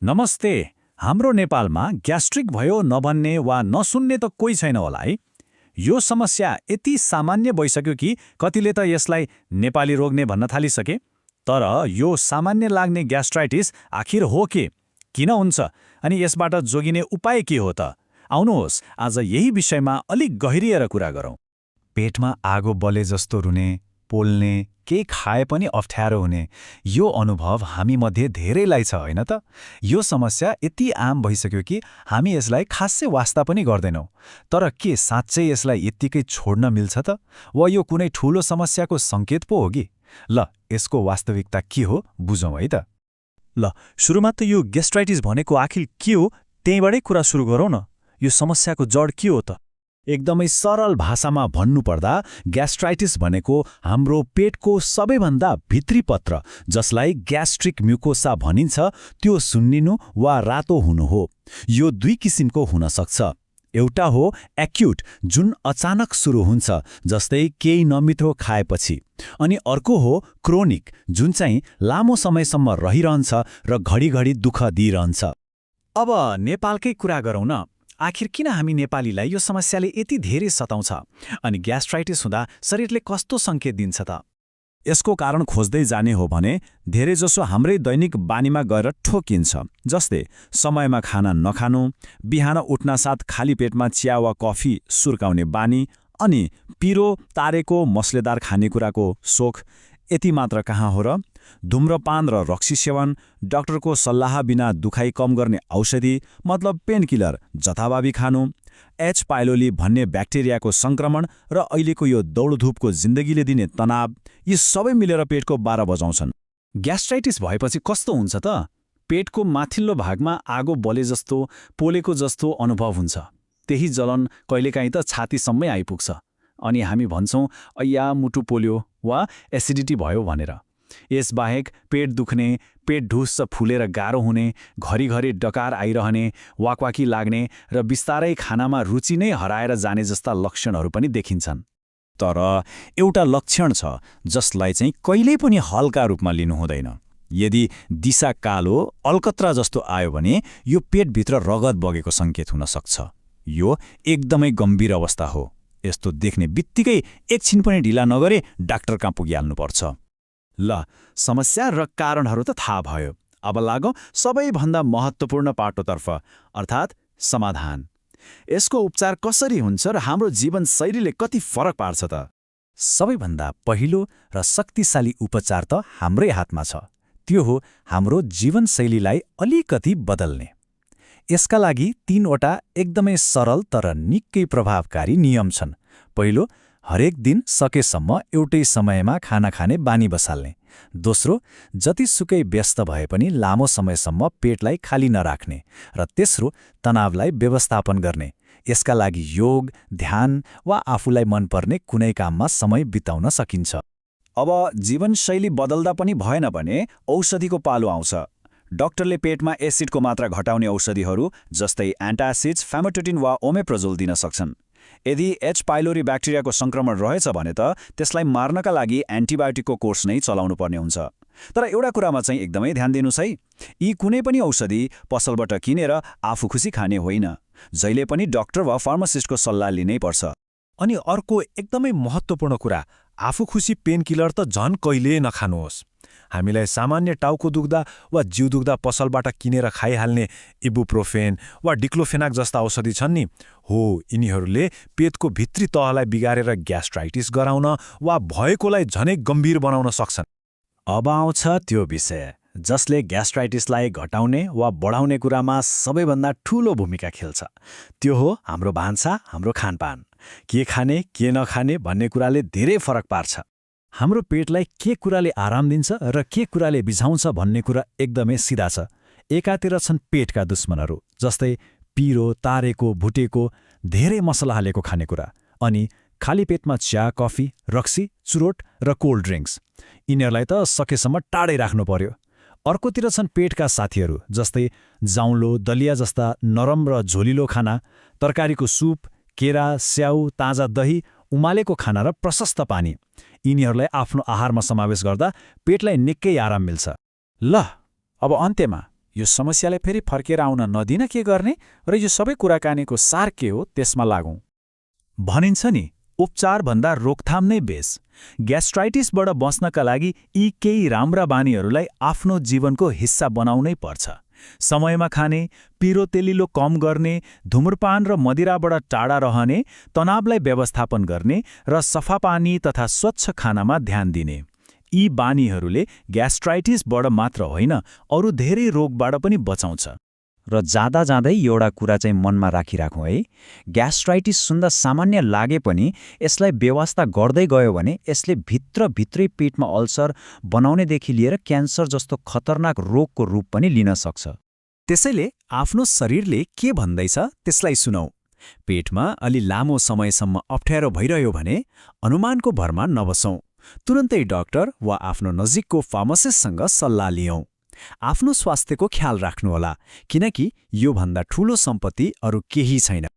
नमस्ते। हाम्रो नेपालमा ग्यास्ट्रिक भयो नभन्ने वा नसुन्ने त कोही छैन होला है। यो समस्या यति सामान्य भइसक्यो कि कतिले त यसलाई नेपाली रोग नै भन्न थालिसके। तर यो सामान्य लाग्ने ग्यास्ट्राइटिस आखिर हो के? किन हुन्छ? अनि यसबाट जोगिने उपाय के हो त? आउनुहोस् आज यही विषयमा अलिक गहिरिएर कुरा गरौँ। पेटमा आगो बले जस्तो रुने, पोल्ने, केही खाए पनि अप्ठ्यारो हुने, यो अनुभव हामीमध्ये धेरैलाई छ होइन त? यो समस्या यति आम भइसक्यो कि हामी यसलाई खासै वास्ता पनि गर्दैनौँ। तर के साँच्चै यसलाई यत्तिकै छोड्न मिल्छ त? वा यो कुनै ठूलो समस्याको सङ्केत पो हो कि? ल, यसको वास्तविकता के हो बुझौँ है त। ल, सुरुमा त यो ग्यास्ट्राइटिस भनेको आखिर के हो त्यहीबाटै कुरा सुरु गरौँ न। यो समस्याको जड के हो त? एकदमै सरल भाषामा भन्नुपर्दा ग्यास्ट्राइटिस भनेको हाम्रो पेटको सबैभन्दा भित्री पत्र, जसलाई ग्यास्ट्रिक म्युकोसा भनिन्छ, त्यो सुन्निनु वा रातो हुनु हो। यो दुई किसिमको हुन सक्छ। एउटा हो एक्युट, जुन अचानक सुरु हुन्छ, जस्तै केही नमिठो खाएपछि। अनि अर्को हो क्रोनिक, जुन चाहिँ लामो समयसम्म रहिरहन्छ र घडिघडी दुःख दिइरहन्छ। अब नेपालकै कुरा गरौँ न। आखिर किन हामी नेपालीलाई यो समस्याले यति धेरै सताउँछ? अनि ग्यास्ट्राइटिस हुँदा शरीरले कस्तो सङ्केत दिन्छ त? यसको कारण खोज्दै जाने हो भने धेरैजसो हाम्रै दैनिक बानीमा गएर ठोकिन्छ। जस्तै समयमा खाना नखानु, बिहान उठ्नासाथ खाली पेटमा चिया वा कफी सुर्काउने बानी, अनि पिरो तारेको मसलेदार खानेकुराको सोख। यति मात्र कहाँ हो र? धुम्रपान र रक्सी सेवन, डाक्टरको सल्लाह बिना दुखाइ कम गर्ने औषधि मतलब पेनकिलर जथाभावी खानु, एच पाइलोली भन्ने ब्याक्टेरियाको सङ्क्रमण र अहिलेको यो दौडधुपको जिन्दगीले दिने तनाव, यी सबै मिलेर पेटको बारा बजाउँछन्। ग्यास्ट्राइटिस भएपछि कस्तो हुन्छ त? पेटको माथिल्लो भागमा आगो बले जस्तो, पोलेको जस्तो अनुभव हुन्छ। त्यही जलन कहिलेकाहीँ त छातीसम्मै आइपुग्छ। अनि हामी भन्छौँ अय्या मुटु पोल्यो वा एसिडिटी भयो भनेर। यसबाहेक पेट दुख्ने, पेट ढुस्स फुलेर गाह्रो हुने, घरिघरि डकार आइरहने, वाकवाकी लाग्ने र बिस्तारै खानामा रुचि नै हराएर जाने जस्ता लक्षणहरू पनि देखिन्छन्। तर एउटा लक्षण छ जसलाई चाहिँ कहिल्यै पनि हल्का रूपमा लिनु हुँदैन। यदि दिशा कालो अलकत्रा जस्तो आयो भने यो पेटभित्र रगत बगेको सङ्केत हुन सक्छ। यो एकदमै गम्भीर अवस्था हो। यस्तो देख्ने बित्तिकै एकछिन पनि ढिला नगरे डाक्टर कहाँ पुगिहाल्नुपर्छ। ल, समस्या र कारणहरू त थाहा भयो। अब लागौँ सबैभन्दा महत्त्वपूर्ण पाटोतर्फ, अर्थात् समाधान। यसको उपचार कसरी हुन्छ र हाम्रो जीवनशैलीले कति फरक पार्छ त? सबैभन्दा पहिलो र शक्तिशाली उपचार त हाम्रै हातमा छ। त्यो हो हाम्रो जीवनशैलीलाई अलिकति बदल्ने। यसका लागि 3वटा एकदमै सरल तर निकै प्रभावकारी नियम छन्। पहिलो, हरेक दिन सकेसम्म एउटै समयमा खाना खाने बानी बसाल्ने। दोस्रो, जतिसुकै व्यस्त भए पनि लामो समयसम्म पेटलाई खाली नराख्ने। र तेस्रो, तनावलाई व्यवस्थापन गर्ने। यसका लागि योग, ध्यान वा आफूलाई मनपर्ने कुनै काममा समय बिताउन सकिन्छ। अब जीवनशैली बदल्दा पनि भएन भने औषधिको पालो आउँछ। डाक्टरले पेटमा एसिडको मात्रा घटाउने औषधिहरू जस्तै एन्टासिड्स, फेमोटेटिन वा ओमेप्रोजोल दिन सक्छन्। यदि एच पाइलोरी ब्याक्टेरियाको सङ्क्रमण रहेछ भने त त्यसलाई मार्नका लागि एन्टिबायोटिकको कोर्स नै चलाउनु पर्ने हुन्छ। तर एउटा कुरामा चाहिँ एकदमै ध्यान दिनुस् है, यी कुनै पनि औषधि पसलबाट किनेर आफू खुसी खाने होइन। जहिले पनि डाक्टर वा फार्मासिस्टको सल्लाह लिनै पर्छ। अनि अर्को एकदमै महत्त्वपूर्ण कुरा, आफू खुसी पेनकिलर त झन् कहिल्यै नखानुहोस्। हामीलाई सामान्य टाउको दुख्दा वा जिउ दुख्दा पसलबाट किनेर खाइहाल्ने इबुप्रोफेन वा डिक्लोफेनाक जस्ता औषधि छन् नि, हो यिनीहरूले पेटको भित्री तहलाई बिगारेर ग्यास्ट्राइटिस गराउन वा भएकोलाई झनै गम्भीर बनाउन सक्छन्। अब आउँछ त्यो विषय जसले ग्यास्ट्राइटिसलाई घटाउने वा बढाउने कुरामा सबैभन्दा ठूलो भूमिका खेल्छ। त्यो हो हाम्रो भान्सा, हाम्रो खानपान। के खाने के नखाने भन्ने कुराले धेरै फरक पार्छ। हाम्रो पेटलाई के कुराले आराम दिन्छ र के कुराले बिझाउँछ भन्ने कुरा एकदमै सिधा छ। एकातिर छन् पेटका दुश्मनहरू, जस्तै पिरो तारेको, भुटेको, धेरै मसला हालेको खानेकुरा, अनि खाली पेटमा चिया, कफी, रक्सी, चुरोट र कोल्ड ड्रिङ्क्स। यिनीहरूलाई त सकेसम्म टाढै राख्नु पर्यो। अर्कोतिर छन् पेटका साथीहरू, जस्तै जाउलो, दलिया जस्ता नरम र झोलिलो खाना, तरकारीको सुप, केरा, स्याउ, ताजा दही, उमालेको खाना र प्रशस्त पानी। यिनीहरूलाई आफ्नो आहारमा समावेश गर्दा पेटलाई निकै आराम मिल्छ। ल, अब अन्त्यमा यो समस्यालाई फेरि फर्केर आउन नदिन के गर्ने र यो सबै कुराकानीको सार के हो त्यसमा लागौं। भनिन्छ नि, उपचारभन्दा रोकथाम नै बेस। ग्यास्ट्राइटिसबाट बच्नका लागि यी केही राम्रा बानीहरूलाई आफ्नो जीवनको हिस्सा बनाउनै पर्छ। समयमा खाने, पिरो तेलिलो कम गर्ने, धूम्रपान र मदिराबाट टाढा रहने, तनावलाई व्यवस्थापन गर्ने र सफा पानी तथा स्वच्छ खानामा ध्यान दिने। यी बानीहरूले ग्यास्ट्राइटिसबाट मात्र होइन, अरू धेरै रोगबाट पनि बचाउँछ। र जाँदा जाँदै एउटा कुरा चाहिँ मनमा राखिराखौँ है, ग्यास्ट्राइटिस सुन्दा सामान्य लागे पनि यसलाई व्यवस्था गर्दै गयो भने यसले भित्रभित्रै पेटमा अल्सर बनाउनेदेखि लिएर क्यान्सर जस्तो खतरनाक रोगको रूप पनि लिन सक्छ। त्यसैले आफ्नो शरीरले के भन्दैछ त्यसलाई सुनौ। पेटमा अलि लामो समयसम्म अप्ठ्यारो भइरह्यो भने अनुमानको भरमा नबसौं। तुरन्तै डाक्टर वा आफ्नो नजिकको फार्मासिस्टसँग सल्लाह लियौं। आफ्नो स्वास्थ्यको ख्याल राख्नुहोला, किनकि योभन्दा ठूलो सम्पत्ति अरू केही छैन।